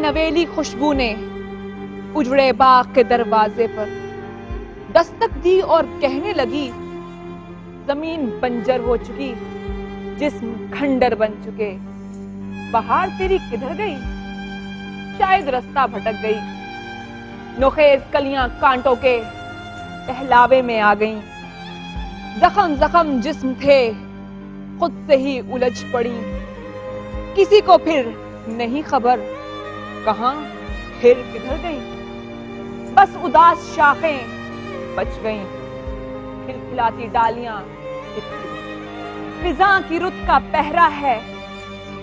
नवेली खुशबू ने उजड़े बाग के दरवाजे पर दस्तक दी और कहने लगी, जमीन बंजर हो चुकी, जिस्म खंडर बन चुके। बहार तेरी किधर गई? शायद रास्ता भटक गई। नोखेज कलियां कांटों के पहलावे में आ गईं। जख्म जख्म जिस्म थे, खुद से ही उलझ पड़ी। किसी को फिर नहीं खबर कहां फिर किधर गई। बस उदास शाखें बच गईं, खिलखिलाती डालियां फिजा की रुत का पहरा है।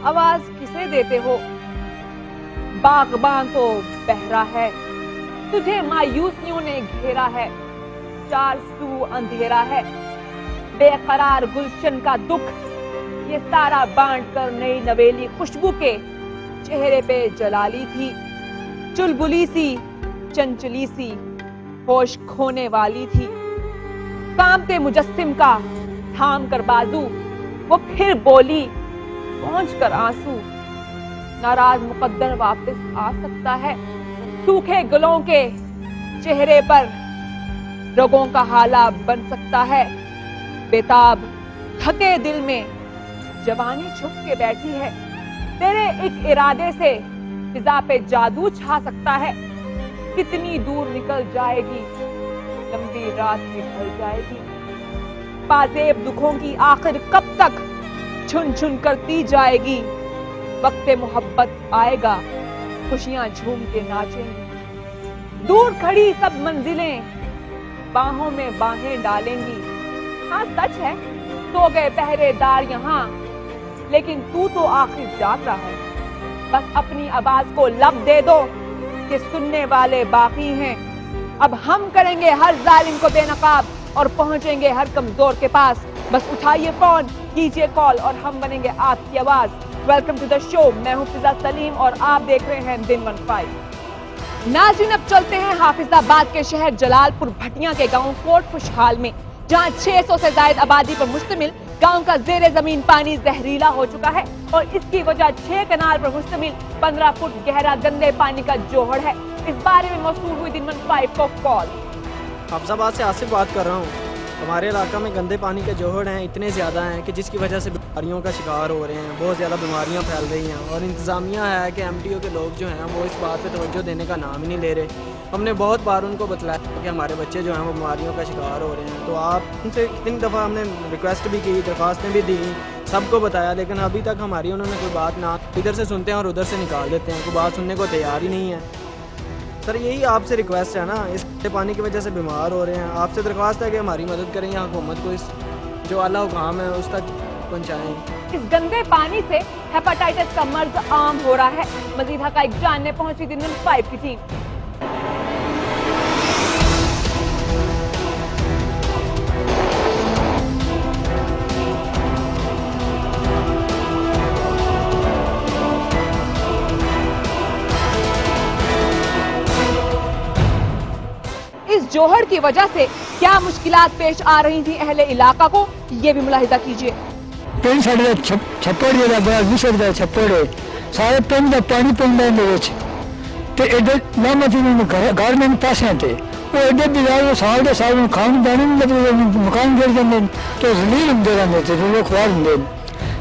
आवाज किसे देते हो? बागबान तो बहरा है, तुझे मायूसियों ने घेरा है। चार सू अंधेरा है, बेकरार गुलशन का दुख ये सारा बांट कर नई नवेली खुशबू के चेहरे पे जलाली थी। चुलबुली सी, चंचली सी, होश खोने वाली थी। कांपते मुजस्सिम का थाम कर बाजू वो फिर बोली, पहुंच कर आंसू। नाराज मुकद्दर वापस आ सकता है। सूखे गलों के चेहरे पर रगों का हाला बन सकता है। बेताब थके दिल में जवानी छुप के बैठी है। तेरे एक इरादे से फिजा पे जादू छा सकता है। कितनी दूर निकल जाएगी, लंबी रात निकल जाएगी। पाजेब दुखों की आखिर कब तक छुन छुन करती जाएगी। वक्ते मोहब्बत आएगा, खुशियां झूम के नाचेंगी। दूर खड़ी सब मंजिलें बाहों में बाहें डालेंगी। हाँ सच है, सो गए पहरेदार यहाँ, लेकिन तू तो आखिर जाग रहा है। बस अपनी आवाज को लब दे दो कि सुनने वाले बाकी हैं। अब हम करेंगे हर जालिम को बेनकाब और पहुंचेंगे हर कमजोर के पास। बस उठाइए फोन, कीजिए कॉल और हम बनेंगे आपकी आवाज। Welcome to the show. मैं हूं फिजा सलीम और आप देख रहे हैं दिन 15। नाज़रीन, अब चलते हैं हाफिजाबाद के शहर जलालपुर भटिया के गांव कोट खुशहाल में, जहां 600 से ज्यादा आबादी पर मुश्तमिल गांव का जेरे जमीन पानी जहरीला हो चुका है और इसकी वजह 6 कनाल पर मुश्तमिल 15 फुट गहरा गंदे पानी का जोहड़ है। इस बारे में मौसूल हुई दिन 15 को कॉल। हाफिजाबाद से आसिफ बात कर रहा हूँ। हमारे इलाका में गंदे पानी के जोहड़ हैं, इतने ज़्यादा हैं कि जिसकी वजह से बीमारियों का शिकार हो रहे हैं। बहुत ज़्यादा बीमारियां फैल रही हैं और इंतज़ामिया है कि MTO के लोग जो हैं वो इस बात पे तवज्जो देने का नाम ही नहीं ले रहे। हमने बहुत बार उनको बतलाया कि हमारे बच्चे जो हैं वो बीमारियों का शिकार हो रहे हैं। तो आप उनसे कितनी दफ़ा हमने रिक्वेस्ट भी की, दरख्वास्तें भी दी, सबको बताया, लेकिन अभी तक हमारी उन्होंने कोई बात ना, इधर से सुनते हैं और उधर से निकाल देते हैं। कोई बात सुनने को तैयार ही नहीं है। सर यही आपसे रिक्वेस्ट है ना, इस पानी की वजह से बीमार हो रहे हैं। आपसे दरख्वास्त है कि हमारी मदद करें या हुकूमत को इस जो आला हुकाम है उस तक पहुँचाएँ। इस गंदे पानी से हेपेटाइटिस का मर्ज आम हो रहा है। मजीद हक़ाइक़ जानने पहुंची दिन 15 की टीम। इस जोहड़ की वजह से क्या मुश्किलात पेश आ रही थी अहले इलाका को, ये भी मुलाहिजा कीजिए। पिंड साढ़े छप्पड़ जो बड़ा विसर का छप्पड़ है, सारे पिंड का पानी पिंड के एडे गवर्नमेंट पैसे थे वो एडे बिगाड़ साल के साल खान पानी मकान गिर जाते तो जलील होंगे रहते थे, लोग खुआर होंगे।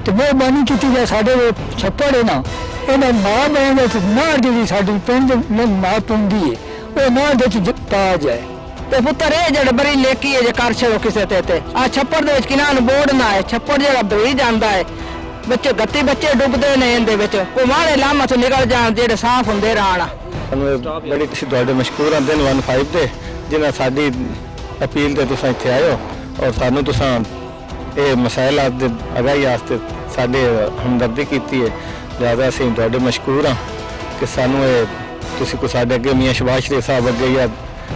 तो मेहरबानी की जाए साढ़े छप्पड़ है ना, इन्हें ना बने तो ना जी साड़ी पिंड ना पुंदी है वो ना दे पा जाए। ते पुत्तर ये जेड़ा बड़ी लेकी है जे कर छड़ो किसे ते आ छप्पड़ दे विच किनान बोर्ड ना है। छप्पड़ जेड़ा बही जांदा है, बच्चे गत्ती बच्चे डुबदे ने इहदे विच, ओ मारे लामा तो निकल जान जेड़े साफ हुंदे रहना। बड़ी तुहाडे मशकूर हैं दिन 15 दे जिन्हां साडी अपील ते तुसां इत्थे आए हो और सानू तुसां ये मसाइल दे अगाई वास्ते साडे हमदर्दी कीती है। लिहाजा असीं तुहाडे मशकूर हां कि सानू तुसीं को साडे अगे मियां शबाज शरीफ साहब अगे या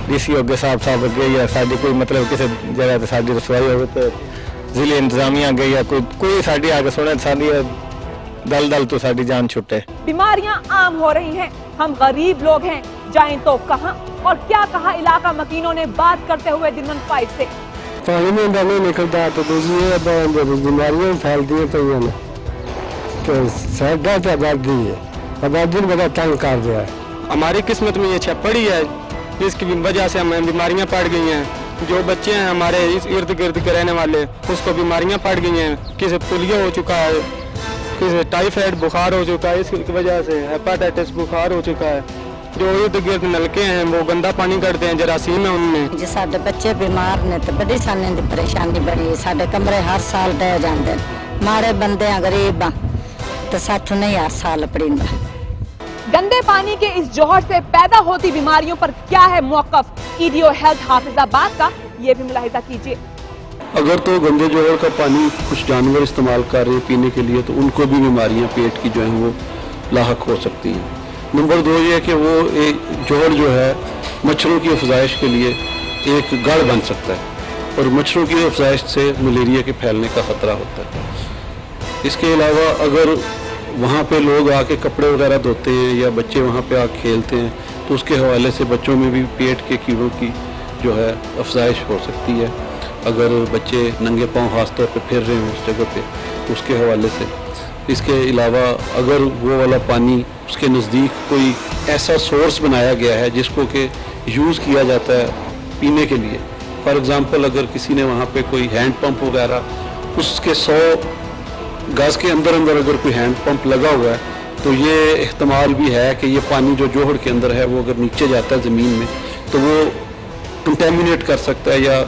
DC अगे साहब अगे या साडी कोई मतलब किसी जगह ते साडी रसवाई होवे तो जिले इंतजामिया अगे या कोई साडी आगे सुने साडी दल तो साडी जान छुटे। बीमारियां आम हो रही हैं, हम गरीब लोग हैं, जाएं तो कहां और क्या कहा इलाका मकीनों ने बात करते हुए दिन 15 से। पानी में नहीं निकलता तो दूसरी बीमारियां फैलती है तो साढ़ा तो आबादी है दिन बड़ा तंग कर दिया है। हमारी किस्मत में ये छप्पड़ ही है, जिसकी वजह से हमें बीमारियां पड़ गई हैं। जो बच्चे हैं हमारे इस इर्द गिर्द के रहने वाले, उसको बीमारियां पड़ गई हैं। किसी पोलियो हो चुका है, किसी टाइफाइड बुखार हो चुका है, इसकी वजह से हेपाटाइटिस बुखार हो चुका है। जो इर्द गिर्द नलके हैं वो गंदा पानी करते हैं, जरासीम है उनमें। जो साडे बच्चे बीमार ने तो बड़ी साने की परेशानी बड़ी है। साडे कमरे हर साल ढह जाते, माड़े बंदे गरीब तो साठू नहीं हर साल पड़ींदा। गंदे पानी के इस जौहर से पैदा होती बीमारियों पर क्या है मौकफ ईडीओ हेल्थ हाफिजाबाद का, ये भी मुलाहिजा कीजिए। अगर तो गंदे जौहर का पानी कुछ जानवर इस्तेमाल कर रहे हैं पीने के लिए, तो उनको भी बीमारियां पेट की जो हैं वो लाहक हो सकती हैं। नंबर 2 ये है कि वो एक जौहर जो है मच्छरों की अफजाइश के लिए एक गढ़ बन सकता है, और मच्छरों की अफजाइश से मलेरिया के फैलने का खतरा होता है। इसके अलावा अगर वहाँ पे लोग आके कपड़े वगैरह धोते हैं या बच्चे वहाँ पे आके खेलते हैं, तो उसके हवाले से बच्चों में भी पेट के कीड़ों की जो है अफजाइश हो सकती है। अगर बच्चे नंगे पाँव खास तौर पे फिर रहे हैं उस जगह पे, उसके हवाले से। इसके अलावा अगर वो वाला पानी उसके नज़दीक कोई ऐसा सोर्स बनाया गया है जिसको कि यूज़ किया जाता है पीने के लिए, फॉर एग्ज़ाम्पल अगर किसी ने वहाँ पे कोई हैंड पंप वगैरह, उसके 100 गज के अंदर अगर कोई हैंड पंप लगा हुआ है, तो ये एहतमाल भी है कि ये पानी जो जौहर के अंदर है वो अगर नीचे जाता है ज़मीन में, तो वो कंटेमिनेट कर सकता है या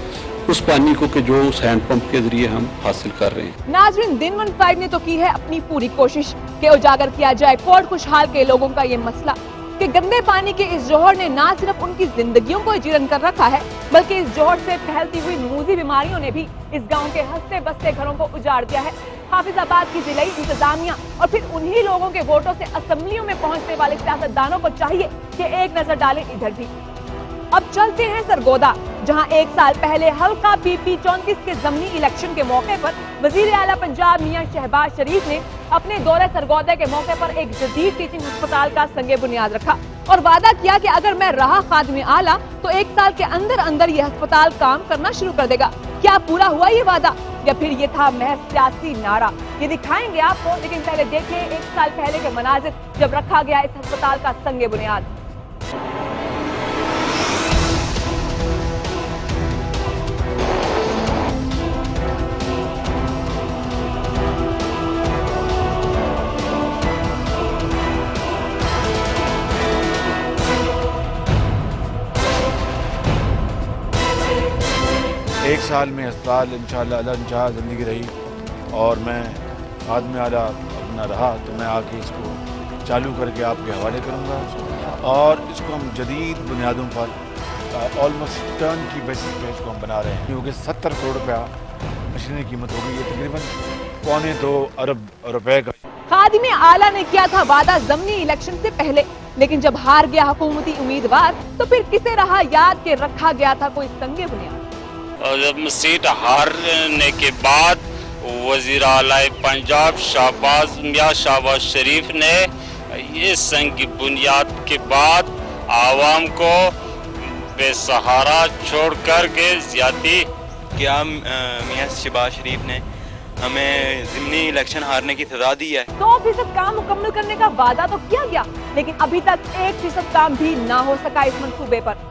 उस पानी को कि जो उस हैंड पंप के जरिए हम हासिल कर रहे हैं। नाज़रीन, दिन 15 ने तो की है अपनी पूरी कोशिश कि उजागर किया जाए कोट खुशहाल के लोगों का ये मसला कि गंदे पानी के इस जौहर ने न सिर्फ उनकी जिंदगियों को जीर्ण कर रखा है, बल्कि इस जौहर से फैलती हुई नमूजी बीमारियों ने भी इस गांव के हंसते बसते घरों को उजाड़ दिया है। हाफिजाबाद की जिलाई इंतजामिया और फिर उन्हीं लोगों के वोटों से असेंबलियों में पहुंचने वाले सियासतदानों को चाहिए कि एक नजर डालें इधर भी। अब चलते हैं सरगोदा, जहां 1 साल पहले हल्का PP 34 के ज़मीनी इलेक्शन के मौके पर वजीर आला पंजाब मियां शहबाज शरीफ ने अपने दौरे सरगोदा के मौके पर एक जदीद टीचिंग अस्पताल का संगे बुनियाद रखा और वादा किया कि अगर मैं रहा खादिम आला तो 1 साल के अंदर अंदर यह अस्पताल काम करना शुरू कर देगा। क्या पूरा हुआ ये वादा या फिर ये था महज सियासी नारा, ये दिखाएंगे आपको। लेकिन पहले देखिए 1 साल पहले के मनाजिर जब रखा गया इस अस्पताल का संगे बुनियाद। एक साल में अस्पताल इंशाअल्लाह अल्लाह ज़िंदगी रही और मैं आदमी आला अपना रहा, तो मैं आके इसको चालू करके आपके हवाले करूँगा और इसको हम जदीद बुनियादों पर ऑलमोस्ट टर्न की बेसिस पे इसको हम बना रहे हैं, क्योंकि 70 करोड़ रुपया मशीनरी कीमत हो गई है, तकरीबन 2.25 अरब रुपए का। खादिम आला ने किया था वादा ज़मीनी इलेक्शन से पहले, लेकिन जब हार गया हुकूमती उम्मीदवार तो फिर किसे रहा याद के रखा गया था कोई संगे बुनियाद। और जब सीट हारने के बाद वज़ीर आला पंजाब मियां शहबाज शरीफ ने ये संग की बुनियाद के बाद आवाम को बेसहारा छोड़ कर के ज्यादा क्या मियां शहबाज शरीफ ने हमें ज़िमनी इलेक्शन हारने की सजा दी है। 100% काम मुकम्मल करने का वादा तो किया गया, लेकिन अभी तक 1% काम भी ना हो सका इस मंसूबे पर।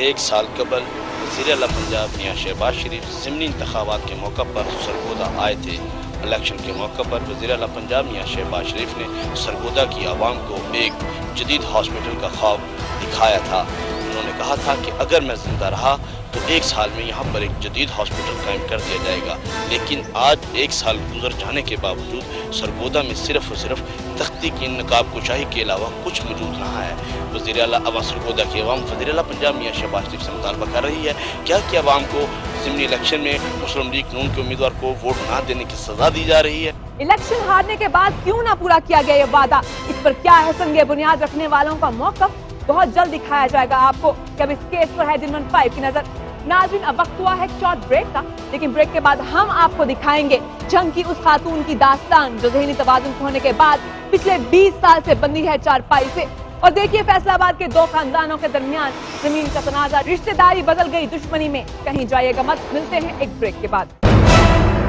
1 साल कबल वज़ीर आला पंजाब मियां शहबाज शरीफ ज़िमनी इंतखाबात के मौका पर सरगोदा आए थे। इलेक्शन के मौका पर वज़ीर आला पंजाब मियां शहबाज शरीफ ने सरगोदा की आवाम को एक जदीद हॉस्पिटल का ख्वाब दिखाया था। उन्होंने कहा था कि अगर मैं जिंदा रहा तो 1 साल में यहाँ पर एक जदीद हॉस्पिटल कायम कर दिया जाएगा। लेकिन आज 1 साल गुजर जाने के बावजूद सरगोदा में सिर्फ और सिर्फ तख्ती की नकाब कुशाही के अलावा कुछ मौजूद रहा है। वज़ीर आला अवाम सरगोदा की अवाम वज़ीर आला पंजाब मियां शहबाज शरीफ से मुतालबा कर रही है क्या कि अवाम को ज़िमनी इलेक्शन में मुस्लिम लीग नून के उम्मीदवार को वोट न देने की सजा दी जा रही है। इलेक्शन हारने के बाद क्यों ना पूरा किया गया ये वादा, इस पर क्या है संगे बुनियाद रखने वालों का मौक़िफ़, बहुत जल्द दिखाया जाएगा आपको। अब इस केस पर है दिन 15 की नजर। नाज़रीन, अब वक्त हुआ है शॉर्ट ब्रेक का, लेकिन ब्रेक के बाद हम आपको दिखाएंगे जंग की उस खातून की दास्तान जो ज़हनी तवाज़ुन खोने के बाद पिछले 20 साल से बंदी है चारपाई से। और देखिए फैसलाबाद के 2 खानदानों के दरमियान जमीन का तनाज़ा, रिश्तेदारी बदल गई दुश्मनी में। कहीं जाइएगा मत, मिलते हैं एक ब्रेक के बाद।